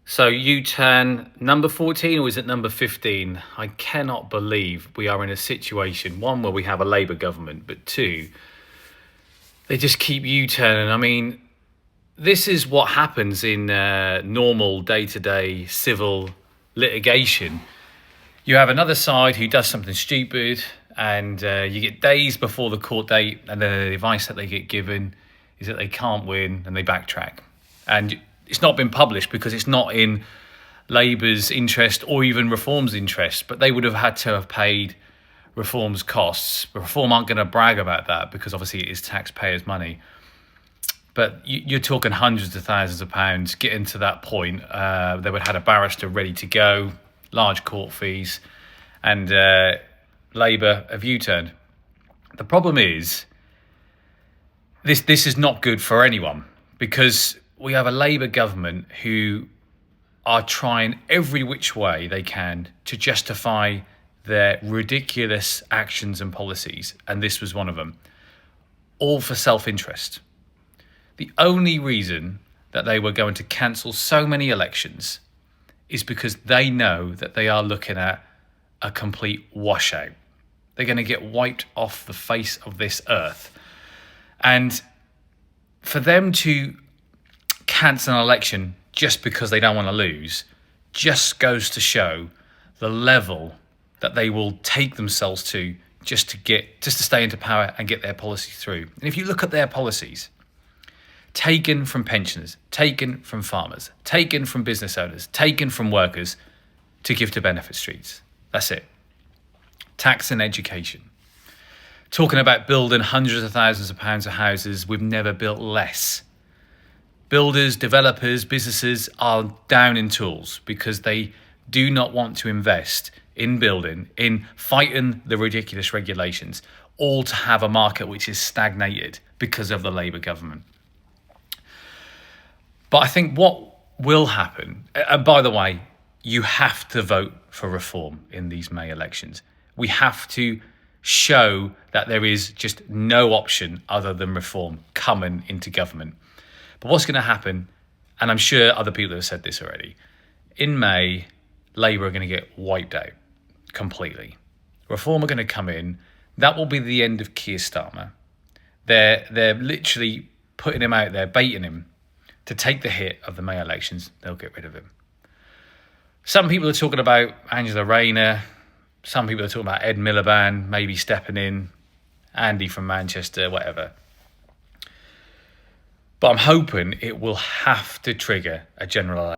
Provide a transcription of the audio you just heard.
So U-turn number 14, or is it number 15? I cannot believe we are in a situation, one, where we have a Labour government, but two, they just keep U-turning. I mean, this is what happens in normal day-to-day civil litigation. You have another side who does something stupid, and you get days before the court date, and then the advice that they get given is that they can't win, and they backtrack. And it's not been published because it's not in Labour's interest or even Reform's interest, but they would have had to have paid Reform's costs. But Reform aren't going to brag about that because obviously it is taxpayers' money. But you're talking hundreds of thousands of pounds getting to that point. They would have had a barrister ready to go, large court fees, and Labour have U-turned. The problem is, this is not good for anyone, because we have a Labour government who are trying every which way they can to justify their ridiculous actions and policies, and this was one of them, all for self-interest. The only reason that they were going to cancel so many elections is because they know that they are looking at a complete washout. They're going to get wiped off the face of this earth. And for them to cancel an election just because they don't want to lose just goes to show the level that they will take themselves to just to stay into power and get their policy through. And if you look at their policies, taken from pensioners, taken from farmers, taken from business owners, taken from workers to give to benefit streets. That's it. Tax and education. Talking about building hundreds of thousands of pounds of houses, we've never built less. Builders, developers, businesses are down in tools because they do not want to invest in building, in fighting the ridiculous regulations, all to have a market which is stagnated because of the Labour government. But I think what will happen, and by the way, you have to vote for Reform in these May elections. We have to show that there is just no option other than Reform coming into government. But what's going to happen, and I'm sure other people have said this already, in May, Labour are going to get wiped out completely. Reform are going to come in. That will be the end of Keir Starmer. They're literally putting him out there, baiting him to take the hit of the May elections. They'll get rid of him. Some people are talking about Angela Rayner. Some people are talking about Ed Miliband maybe stepping in, Andy from Manchester, whatever. But I'm hoping it will have to trigger a general election.